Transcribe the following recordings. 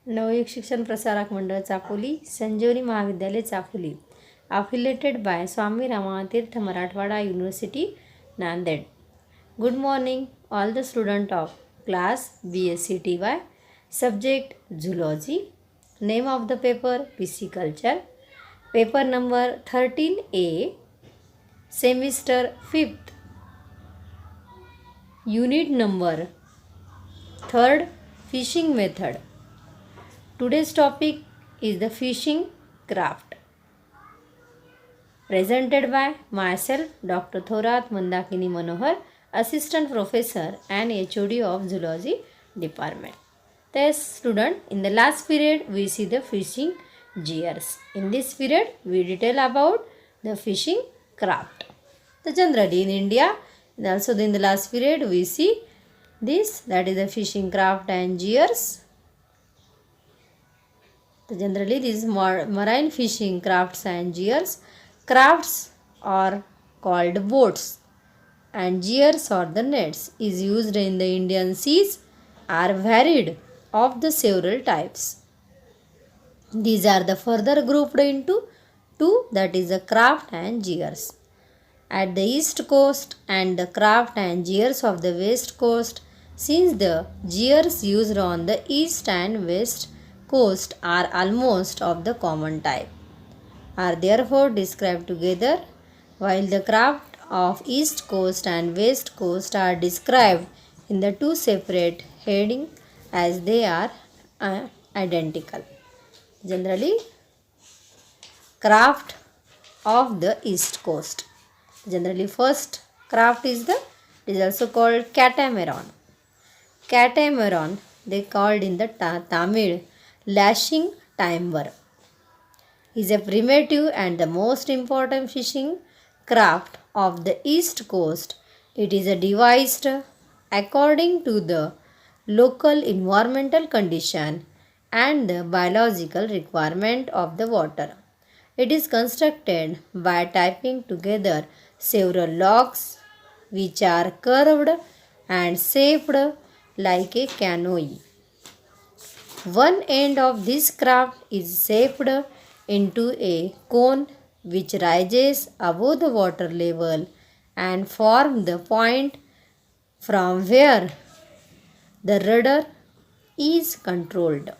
नवयुग शिक्षण प्रसारक मंडळ चापोली, संजीवनी महाविद्यालय Chapoli, affiliated by Swami रामातीर्थ Marathwada University, Nanded. Good morning, all the student of class BSc TY, subject Zoology. Name of the paper Pisciculture. Paper number 13A, semester 5th. Unit number 3rd, fishing method. Today's topic is the fishing craft. Presented by myself, Dr. Thorat Mandakini Manohar, Assistant Professor and HOD of Zoology Department. Yes, student, in the last period we see the fishing gears. In this period we detail about the fishing craft. So generally in India, and also in the last period we see this, that is the fishing craft and gears. So generally these marine fishing crafts and gears. Crafts are called boats and gears or the nets is used in the Indian seas are varied of the several types. These are the further grouped into two, that is the craft and gears. At the east coast and the craft and gears of the west coast, since the gears used on the east and west coast are almost of the common type, are therefore described together, while the craft of east coast and west coast are described in the two separate headings as they are identical. Generally, craft of the east coast. Generally, first craft is it is also called catamaran. Catamaran, they called in the Tamil lashing timber, is a primitive and the most important fishing craft of the east coast. It is a devised according to the local environmental condition and the biological requirement of the water. It is constructed by tying together several logs which are curved and shaped like a canoe. One end of this craft is shaped into a cone which rises above the water level and forms the point from where the rudder is controlled.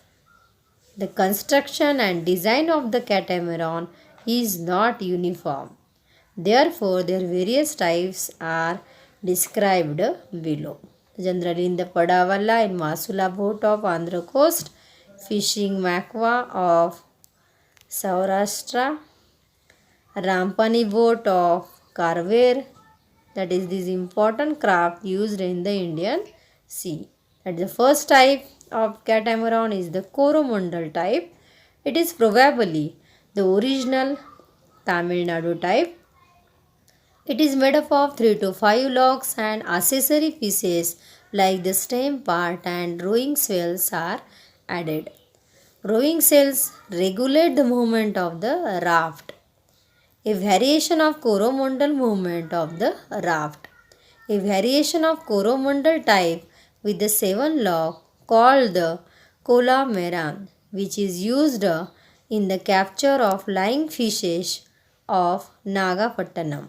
The construction and design of the catamaran is not uniform. Therefore, their various types are described below. Generally, in the Padavalla and Masula boat of Andhra coast, fishing Makwa of Saurashtra, Rampani boat of Karver, that is this important craft used in the Indian Sea. And the first type of catamaran is the Coromandel type. It is probably the original Tamil Nadu type. It is made up of 3 to 5 logs and accessory pieces like the stem part and rowing sails are added. Rowing sails regulate the movement of the raft. A variation of Coromandel movement of the raft. A variation of Coromandel type with the 7 log called the Colamaran, which is used in the capture of lying fishes of Nagapattinam.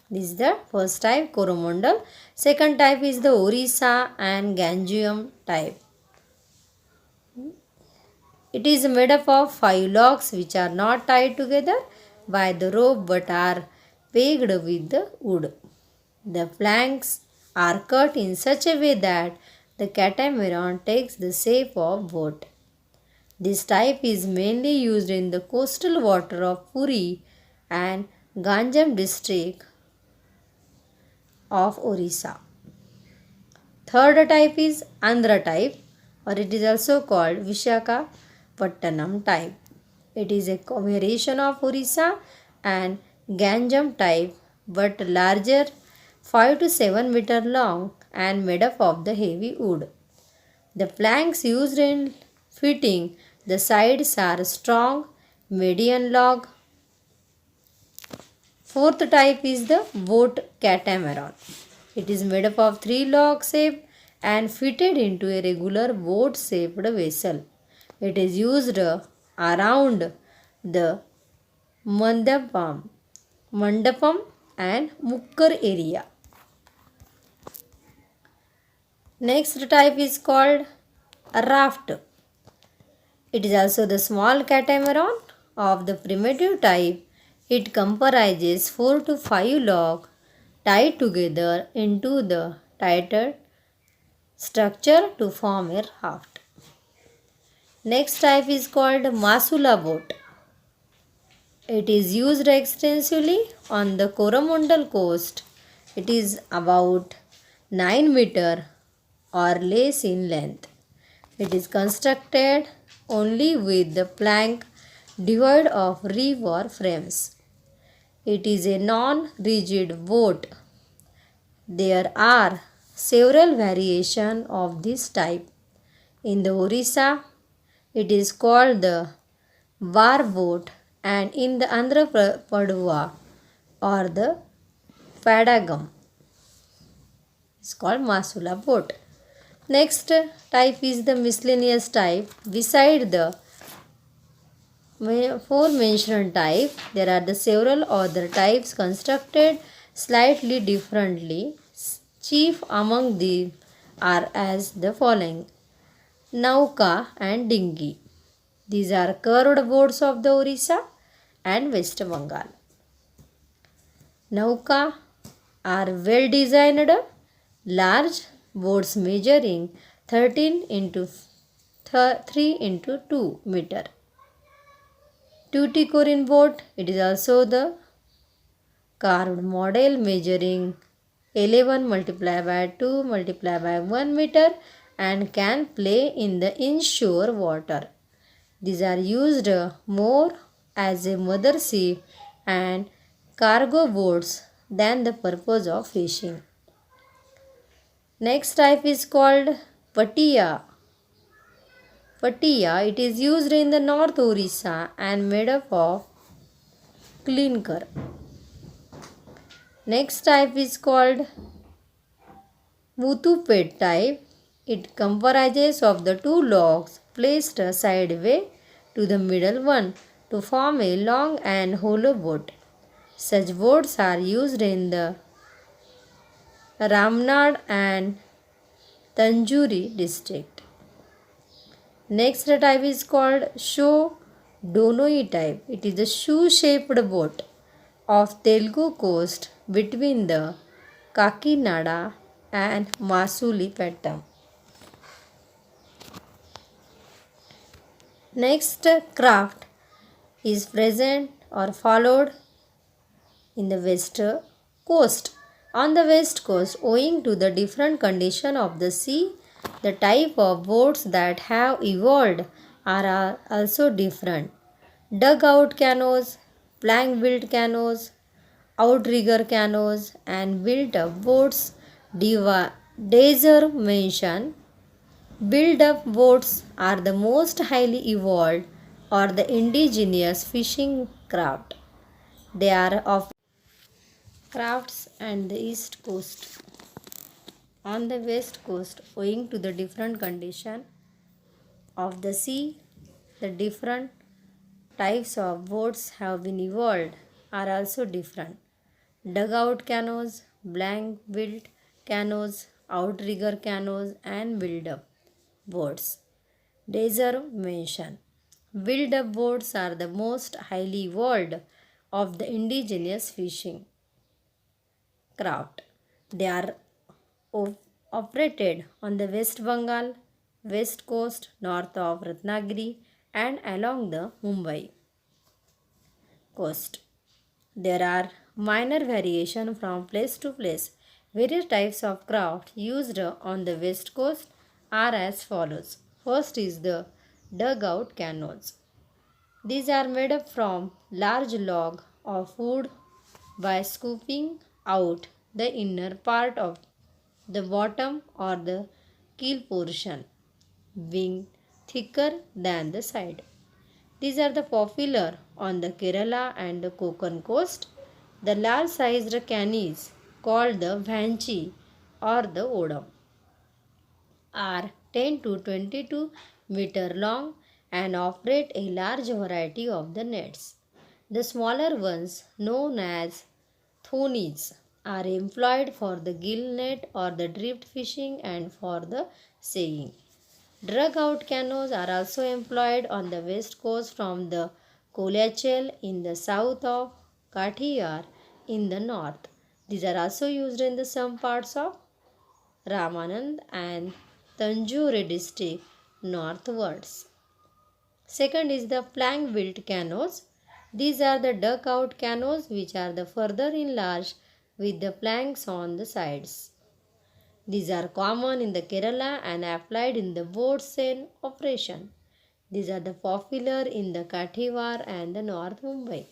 This is the first type, Coromandel. Second type is the Orissa and Gangium type. It is made up of 5 logs which are not tied together by the rope but are pegged with the wood. The flanks are cut in such a way that the catamaran takes the shape of boat. This type is mainly used in the coastal water of Puri and Ganjam district of Orissa. Third type is Andhra type, or it is also called Visakhapatnam type. It is a variation of Orissa and Ganjam type but larger, 5 to 7 meter long and made up of the heavy wood. The planks used in fitting the sides are strong median log. Fourth type is the boat catamaran. It is made up of 3 log shape and fitted into a regular boat shaped vessel. It is used around the mandapam and mukkar area. Next type is called a raft. It is also the small catamaran of the primitive type. It comprises 4 to 5 logs tied together into the tighter structure to form a raft. Next type is called Masula boat. It is used extensively on the Coromandel coast. It is about 9 meter or less in length. It is constructed only with the plank devoid of reef or frames. It is a non-rigid boat. There are several variations of this type. In the Orissa, it is called the bar boat, and in the Andhra Padua or the Padagam, it's called Masula boat. Next type is the miscellaneous type. Beside the forementioned type, there are the several other types constructed slightly differently. Chief among them are as the following: Nauka and Dinghy. These are curved boats of the Orissa and West Bengal. Nauka are well designed, large boats measuring 13 into 3 into 2 meter. Tuticorin boat, it is also the carved model measuring 11 multiplied by 2 multiplied by 1 meter and can play in the inshore water. These are used more as a mothership and cargo boats than the purpose of fishing. Next type is called Patiya. Patiya, it is used in the North Orissa and made up of clinker. Next type is called Mutupet type. It comprises of the two logs placed sideways to the middle one to form a long and hollow boat. Such boats are used in the Ramnad and Tanjuri district. Next type is called Show Donoi type. It is a shoe-shaped boat of Telugu coast between the Kakinada and Masulipatam. Next craft is present or followed in the west coast. On the west coast, owing to the different condition of the sea, the type of boats that have evolved are also different. Dugout canoes, plank-built canoes, outrigger canoes, and built-up boats deserve mention. Built-up boats are the most highly evolved or the indigenous fishing craft. They are of crafts and the east coast. On the west coast, owing to the different condition of the sea, the different types of boats have been evolved are also different. Dugout canoes, blank built canoes, outrigger canoes, and build-up boats deserve mention. Build-up boats are the most highly evolved of the indigenous fishing craft. They are operated on the West Bengal, west coast, north of Ratnagiri, and along the Mumbai coast. There are minor variations from place to place. Various types of craft used on the west coast are as follows. First is the dugout canoes. These are made up from large log of wood by scooping out the inner part of the bottom or the keel portion, being thicker than the side. These are the popular on the Kerala and the Konkan coast. The large sized canoes called the Vanchi or the Odam are 10 to 22 meter long and operate a large variety of the nets. The smaller ones, known as thonies, are employed for the gill net or the drift fishing and for the seining. Drag out canoes are also employed on the west coast from the Kolachel in the south of Kathiawar in the north. These are also used in the some parts of Ramanand and Tanjore district northwards. Second is the plank built canoes. These are the dugout canoes which are the further enlarged with the planks on the sides. These are common in the Kerala and applied in the boats in operation. These are the popular in the Kathiawar and the North Mumbai.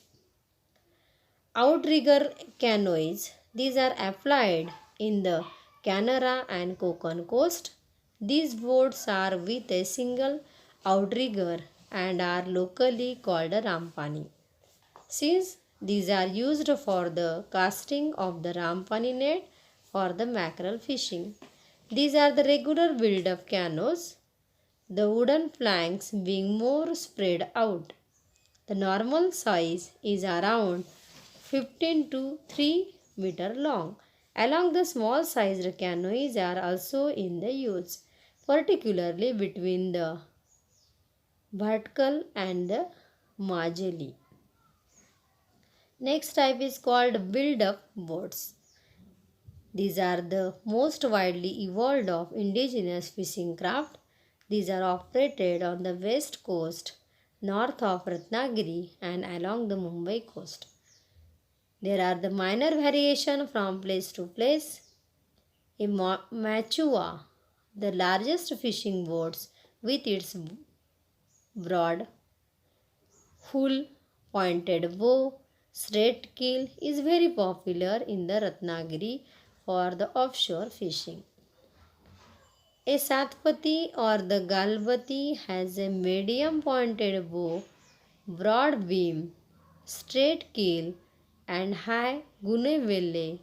Outrigger canoes. These are applied in the Canara and Konkan coast. These boats are with a single outrigger and are locally called a rampani. Since these are used for the casting of the rampani net for the mackerel fishing. These are the regular build-up canoes, the wooden planks being more spread out. The normal size is around 15 to 3 meter long. Along the small sized canoes are also in the use, particularly between the Bhatkal and the Majeli. Next type is called build-up boats. These are the most widely evolved of indigenous fishing craft. These are operated on the west coast, north of Ratnagiri and along the Mumbai coast. There are the minor variation from place to place. In Machua, the largest fishing boats with its broad hull, pointed bow, straight keel is very popular in the Ratnagiri for the offshore fishing. A Satpati or the Galbati has a medium pointed bow, broad beam, straight keel and high gunwale.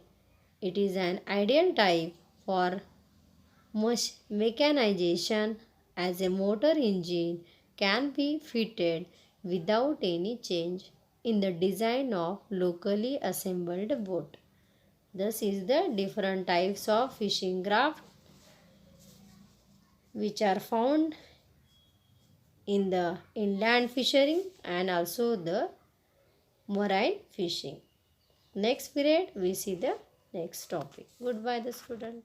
It is an ideal type for mechanization as a motor engine can be fitted without any change in the design of locally assembled boat. This is the different types of fishing craft which are found in the inland fishing and also the marine fishing. Next period we see the next topic. Goodbye the student.